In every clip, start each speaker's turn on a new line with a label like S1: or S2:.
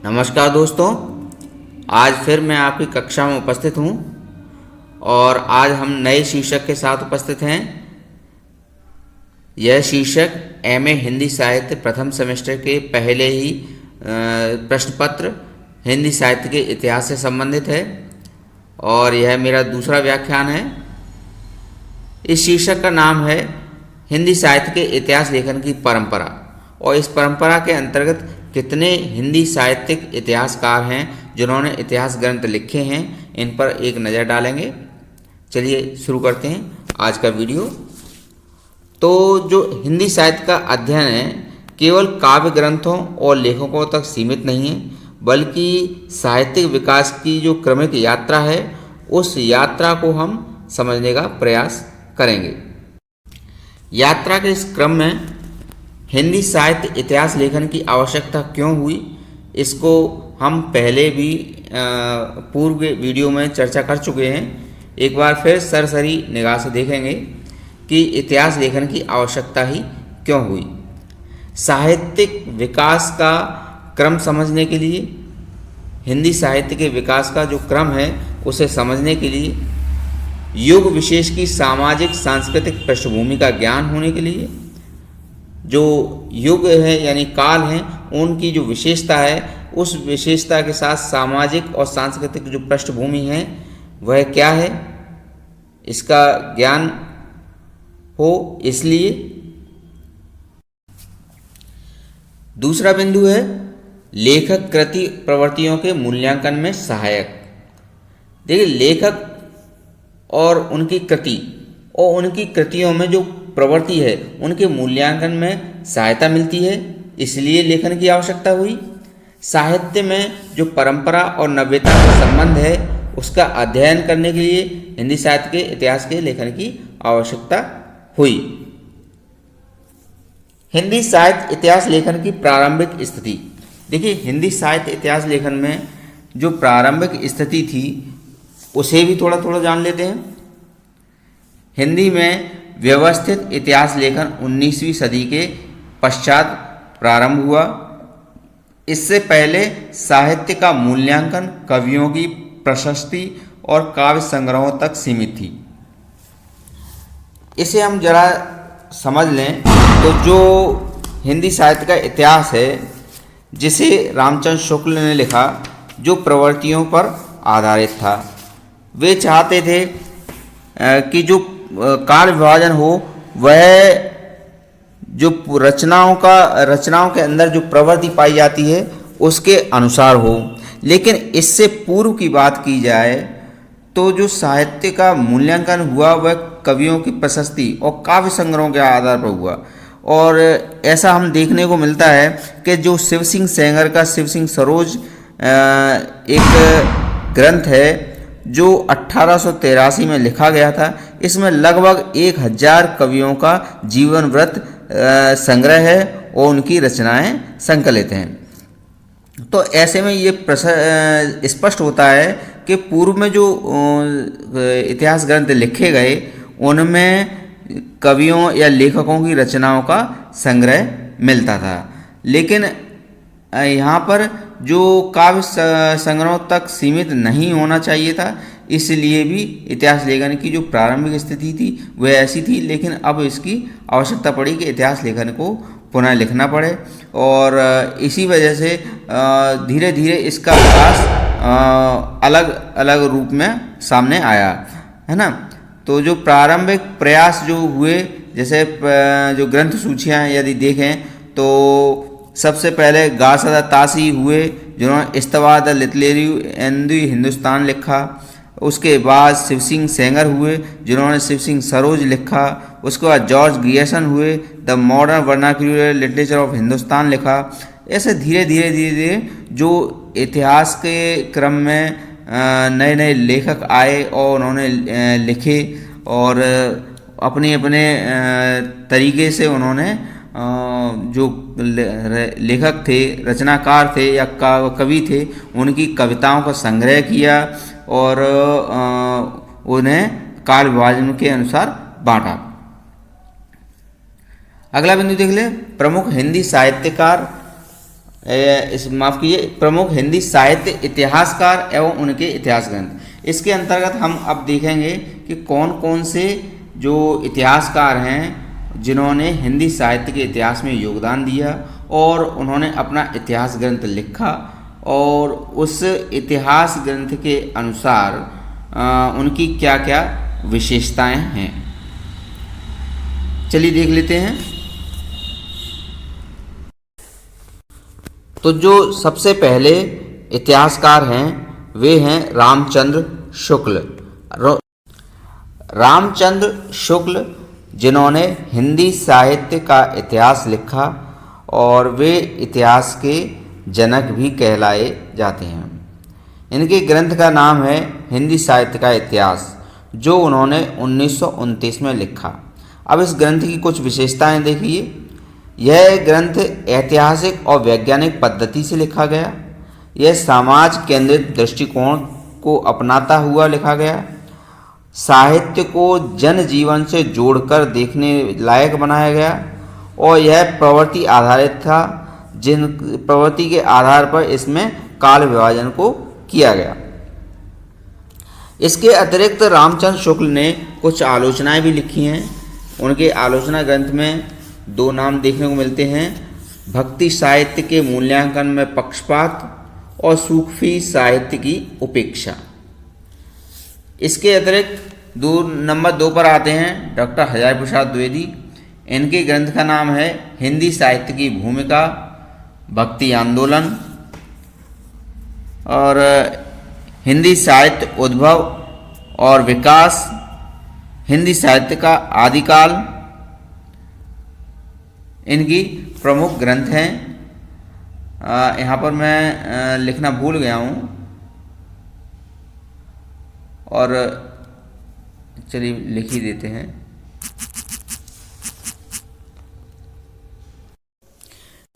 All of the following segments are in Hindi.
S1: नमस्कार दोस्तों। आज फिर मैं आपकी कक्षा में उपस्थित हूँ और आज हम नए शीर्षक के साथ उपस्थित हैं। यह शीर्षक एमए हिंदी साहित्य प्रथम सेमेस्टर के पहले ही प्रश्न पत्र हिंदी साहित्य के इतिहास से संबंधित है और यह मेरा दूसरा व्याख्यान है। इस शीर्षक का नाम है हिंदी साहित्य के इतिहास लेखन की परंपरा और इस परंपरा के अंतर्गत कितने हिंदी साहित्यिक इतिहासकार हैं जिन्होंने इतिहास ग्रंथ लिखे हैं, इन पर एक नज़र डालेंगे। चलिए शुरू करते हैं आज का वीडियो। तो जो हिंदी साहित्य का अध्ययन है केवल काव्य ग्रंथों और लेखकों तक सीमित नहीं है, बल्कि साहित्यिक विकास की जो क्रमिक यात्रा है उस यात्रा को हम समझने का प्रयास करेंगे। यात्रा के इस क्रम में हिंदी साहित्य इतिहास लेखन की आवश्यकता क्यों हुई, इसको हम पहले भी पूर्व वीडियो में चर्चा कर चुके हैं। एक बार फिर सरसरी निगाह से देखेंगे कि इतिहास लेखन की आवश्यकता ही क्यों हुई। साहित्यिक विकास का क्रम समझने के लिए, हिंदी साहित्य के विकास का जो क्रम है उसे समझने के लिए, युग विशेष की सामाजिक सांस्कृतिक पृष्ठभूमि का ज्ञान होने के लिए, जो युग है यानी काल है उनकी जो विशेषता है उस विशेषता के साथ सामाजिक और सांस्कृतिक जो पृष्ठभूमि है वह क्या है, इसका ज्ञान हो। इसलिए दूसरा बिंदु है लेखक कृति प्रवृत्तियों के मूल्यांकन में सहायक। देखिए, लेखक और उनकी कृति और उनकी कृतियों में जो प्रवृत्ति है उनके मूल्यांकन में सहायता मिलती है, इसलिए लेखन की आवश्यकता हुई। साहित्य में जो परंपरा और नव्यता का संबंध है उसका अध्ययन करने के लिए हिंदी साहित्य के इतिहास के लेखन की आवश्यकता हुई। हिंदी साहित्य इतिहास लेखन की प्रारंभिक स्थिति। देखिए, हिंदी साहित्य इतिहास लेखन में जो प्रारंभिक स्थिति थी उसे भी थोड़ा थोड़ा जान लेते हैं। हिंदी में व्यवस्थित इतिहास लेखन 19वीं सदी के पश्चात प्रारंभ हुआ। इससे पहले साहित्य का मूल्यांकन कवियों की प्रशस्ति और काव्य संग्रहों तक सीमित थी। इसे हम जरा समझ लें तो जो हिंदी साहित्य का इतिहास है जिसे रामचंद्र शुक्ल ने लिखा, जो प्रवृत्तियों पर आधारित था, वे चाहते थे कि जो काल विभाजन हो वह जो रचनाओं के अंदर जो प्रवृत्ति पाई जाती है उसके अनुसार हो। लेकिन इससे पूर्व की बात की जाए तो जो साहित्य का मूल्यांकन हुआ वह कवियों की प्रशस्ति और काव्य संग्रहों के आधार पर हुआ। और ऐसा हम देखने को मिलता है कि जो शिव सिंह सेंगर का शिव सिंह सरोज एक ग्रंथ है जो 1883 में लिखा गया था, इसमें लगभग 1000 कवियों का जीवन वृत्त संग्रह है और उनकी रचनाएं संकलित हैं। तो ऐसे में ये स्पष्ट होता है कि पूर्व में जो इतिहास ग्रंथ लिखे गए उनमें कवियों या लेखकों की रचनाओं का संग्रह मिलता था, लेकिन यहाँ पर जो काव्य संग्रहों तक सीमित नहीं होना चाहिए था, इसलिए भी इतिहास लेखन की जो प्रारंभिक स्थिति थी वह ऐसी थी। लेकिन अब इसकी आवश्यकता पड़ी कि इतिहास लेखन को पुनः लिखना पड़े और इसी वजह से धीरे धीरे इसका विकास अलग अलग रूप में सामने आया है ना। तो जो प्रारंभिक प्रयास जो हुए, जैसे जो ग्रंथ सूचियाँ यदि देखें तो सबसे पहले गासदा तासी हुए जिन्होंने इस्तवाद लिटरेरी एंड हिंदुस्तान लिखा। उसके बाद शिव सिंह सेंगर हुए जिन्होंने शिव सिंह सरोज लिखा। उसके बाद जॉर्ज ग्रियर्सन हुए the modern vernacular literature of Hindustan लिखा। ऐसे धीरे धीरे जो इतिहास के क्रम में नए नए लेखक आए और उन्होंने लिखे और अपने अपने तरीके से उन्होंने जो लेखक थे, रचनाकार थे या कवि थे, उनकी कविताओं का संग्रह किया और उन्हें काल विभाजन के अनुसार बांटा। अगला बिंदु देख ले, प्रमुख हिंदी साहित्यकार इस माफ़ कीजिए, प्रमुख हिंदी साहित्य इतिहासकार एवं उनके इतिहास ग्रंथ। इसके अंतर्गत हम अब देखेंगे कि कौन कौन से जो इतिहासकार हैं जिन्होंने हिंदी साहित्य के इतिहास में योगदान दिया और उन्होंने अपना इतिहास ग्रंथ लिखा और उस इतिहास ग्रंथ के अनुसार उनकी क्या क्या विशेषताएं हैं। चलिए देख लेते हैं। तो जो सबसे पहले इतिहासकार हैं वे हैं रामचंद्र शुक्ल। रामचंद्र शुक्ल जिन्होंने हिंदी साहित्य का इतिहास लिखा और वे इतिहास के जनक भी कहलाए जाते हैं। इनके ग्रंथ का नाम है हिंदी साहित्य का इतिहास, जो उन्होंने 1929 में लिखा। अब इस ग्रंथ की कुछ विशेषताएं देखिए। यह ग्रंथ ऐतिहासिक और वैज्ञानिक पद्धति से लिखा गया। यह समाज केंद्रित दृष्टिकोण को अपनाता हुआ लिखा गया। साहित्य को जन जीवन से जोड़कर देखने लायक बनाया गया और यह प्रवृत्ति आधारित था, जिन प्रवृत्ति के आधार पर इसमें काल विभाजन को किया गया। इसके अतिरिक्त रामचंद्र शुक्ल ने कुछ आलोचनाएं भी लिखी हैं। उनके आलोचना ग्रंथ में दो नाम देखने को मिलते हैं: भक्ति साहित्य के मूल्यांकन में पक्षपात और सूफी साहित्य की उपेक्षा। इसके अतिरिक्त नंबर 2 पर आते हैं डॉक्टर हजारी प्रसाद द्विवेदी। इनके ग्रंथ का नाम है हिंदी साहित्य की भूमिका, भक्ति आंदोलन और हिंदी साहित्य उद्भव और विकास, हिंदी साहित्य का आदिकाल। इनकी प्रमुख ग्रंथ हैं। यहाँ पर मैं लिखना भूल गया हूँ और चलिए लिख ही देते हैं।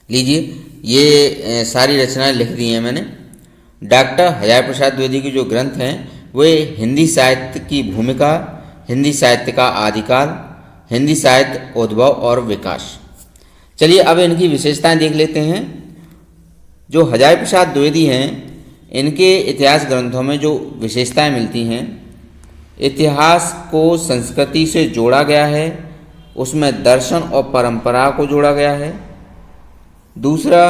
S1: लीजिए, ये सारी रचनाएं लिख दी हैं मैंने। डॉक्टर हजारी प्रसाद द्विवेदी के जो ग्रंथ हैं वे हिंदी साहित्य की भूमिका, हिंदी साहित्य का आदिकाल, हिंदी साहित्य उद्भव और विकास। चलिए अब इनकी विशेषताएं देख लेते हैं। जो हजारी प्रसाद द्विवेदी हैं, इनके इतिहास ग्रंथों में जो विशेषताएं मिलती हैं, इतिहास को संस्कृति से जोड़ा गया है, उसमें दर्शन और परंपरा को जोड़ा गया है। दूसरा,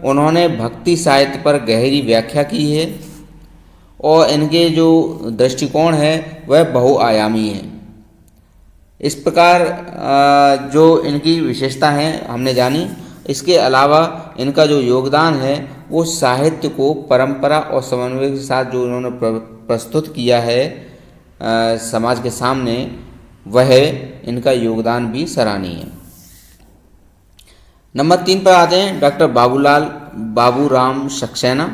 S1: उन्होंने भक्ति साहित्य पर गहरी व्याख्या की है और इनके जो दृष्टिकोण है वह बहुआयामी है। इस प्रकार जो इनकी विशेषता हैं हमने जानी। इसके अलावा इनका जो योगदान है वो साहित्य को परंपरा और समन्वय के साथ जो इन्होंने प्रस्तुत किया है समाज के सामने, वह इनका योगदान भी सराहनीय है। नंबर 3 पर आते हैं डॉक्टर बाबूराम सक्सेना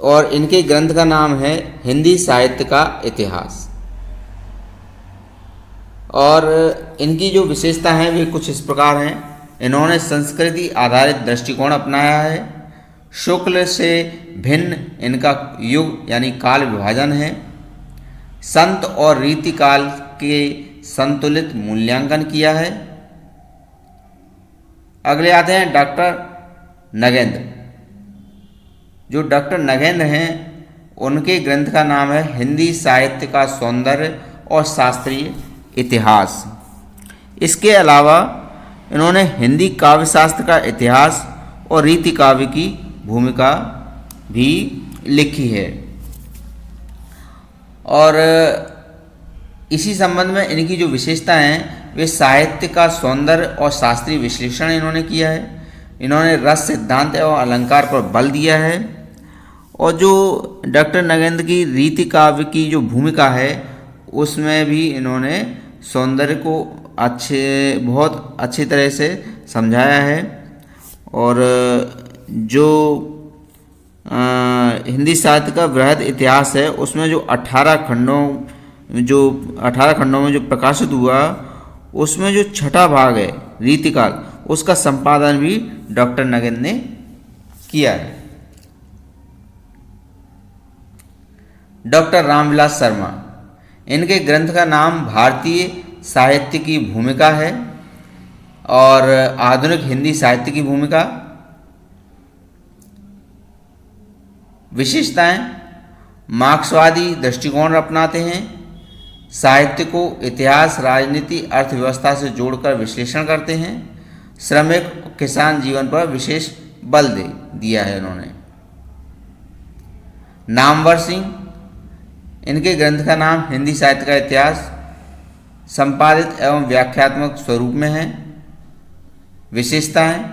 S1: और इनके ग्रंथ का नाम है हिंदी साहित्य का इतिहास। और इनकी जो विशेषता है वे कुछ इस प्रकार हैं। इन्होंने संस्कृति आधारित दृष्टिकोण अपनाया है। शुक्ल से भिन्न इनका युग यानी काल विभाजन है। संत और रीति काल के संतुलित मूल्यांकन किया है। अगले आते हैं डॉक्टर नगेंद्र। जो डॉक्टर नगेंद्र हैं उनके ग्रंथ का नाम है हिंदी साहित्य का सौंदर्य और शास्त्रीय इतिहास। इसके अलावा इन्होंने हिंदी काव्य शास्त्र का इतिहास और रीति काव्य की भूमिका भी लिखी है। और इसी संबंध में इनकी जो विशेषता हैं वे साहित्य का सौंदर्य और शास्त्रीय विश्लेषण इन्होंने किया है। इन्होंने रस सिद्धांत एवं अलंकार पर बल दिया है। और जो डॉक्टर नगेंद्र की रीति काव्य की जो भूमिका है उसमें भी इन्होंने सौंदर्य को बहुत अच्छी तरह से समझाया है। और जो हिंदी साहित्य का वृहद इतिहास है उसमें जो 18 खंडों में जो प्रकाशित हुआ उसमें जो छठा भाग है रीतिकाल, उसका संपादन भी डॉक्टर नगेंद्र ने किया है। डॉक्टर रामविलास शर्मा, इनके ग्रंथ का नाम भारतीय साहित्य की भूमिका है और आधुनिक हिंदी साहित्य की भूमिका। विशेषताएं: मार्क्सवादी दृष्टिकोण अपनाते हैं, साहित्य को इतिहास, राजनीति, अर्थव्यवस्था से जोड़कर विश्लेषण करते हैं, श्रमिक किसान जीवन पर विशेष बल दे दिया है इन्होंने। नामवर सिंह, इनके ग्रंथ का नाम हिंदी साहित्य का इतिहास संपादित एवं व्याख्यात्मक स्वरूप में है। विशेषताएं: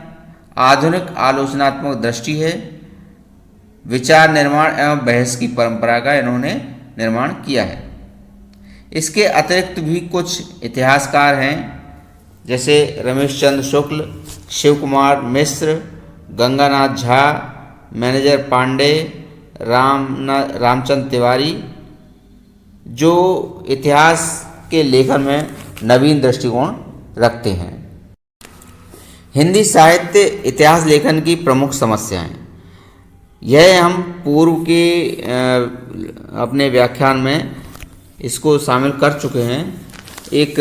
S1: आधुनिक आलोचनात्मक दृष्टि है, विचार निर्माण एवं बहस की परंपरा का इन्होंने निर्माण किया है। इसके अतिरिक्त भी कुछ इतिहासकार हैं, जैसे रमेश चंद्र शुक्ल, शिव कुमार मिश्र, गंगानाथ झा, मैनेजर पांडे, रामचंद्र तिवारी, जो इतिहास के लेखन में नवीन दृष्टिकोण रखते हैं। हिंदी साहित्य इतिहास लेखन की प्रमुख समस्याएं, यह हम पूर्व के अपने व्याख्यान में इसको शामिल कर चुके हैं। एक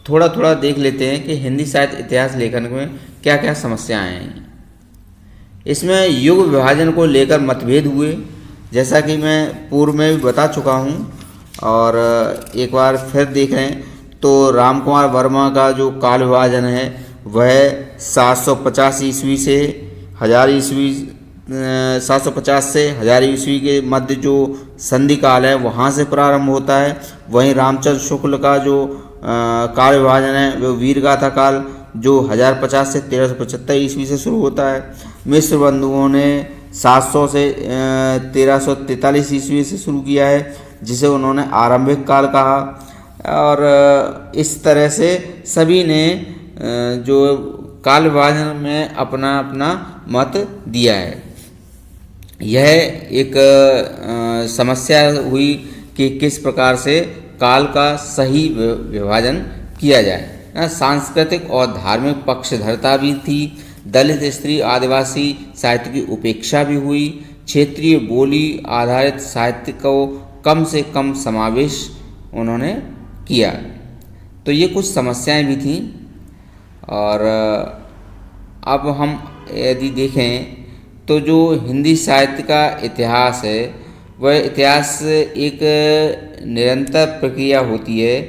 S1: थोड़ा देख लेते हैं कि हिंदी साहित्य इतिहास लेखन में क्या क्या समस्याएं हैं। इसमें युग विभाजन को लेकर मतभेद हुए, जैसा कि मैं पूर्व में भी बता चुका हूं, और एक बार फिर देखें तो राम कुमार वर्मा का जो काल विभाजन है वह 750 ईस्वी से 1000 ईस्वी 750 से 1000 ईस्वी के मध्य जो संधि काल है वहाँ से प्रारंभ होता है। वहीं रामचंद्र शुक्ल का जो काल विभाजन है वो वीरगाथा काल जो 1050 से 1375 ईस्वी से शुरू होता है। मिश्र बंधुओं ने 700 से 1343 ईस्वी से शुरू किया है, जिसे उन्होंने आरंभिक काल कहा। और इस तरह से सभी ने जो काल विभाजन में अपना अपना मत दिया है। यह एक समस्या हुई कि किस प्रकार से काल का सही विभाजन किया जाए। सांस्कृतिक और धार्मिक पक्षधरता भी थी, दलित, स्त्री, आदिवासी साहित्य की उपेक्षा भी हुई, क्षेत्रीय बोली आधारित साहित्य को कम से कम समावेश उन्होंने किया। तो ये कुछ समस्याएं भी थीं। और अब हम यदि देखें तो जो हिंदी साहित्य का इतिहास है वह इतिहास एक निरंतर प्रक्रिया होती है।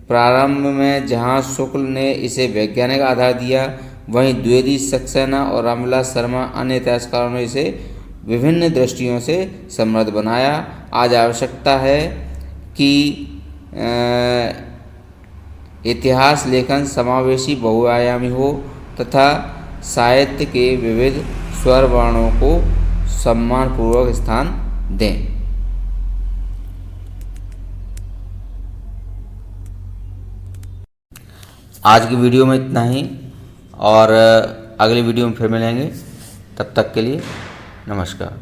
S1: प्रारंभ में जहाँ शुक्ल ने इसे वैज्ञानिक आधार दिया, वहीं द्विवेदी, सक्सेना और रामविलास शर्मा अन्य इतिहासकारों ने इसे विभिन्न दृष्टियों से समृद्ध बनाया। आज आवश्यकता है कि इतिहास लेखन समावेशी, बहुआयामी हो तथा साहित्य के विविध स्वर वर्णों को सम्मानपूर्वक स्थान दें। आज की वीडियो में इतना ही, और अगली वीडियो में फिर मिलेंगे। तब तक के लिए नमस्कार।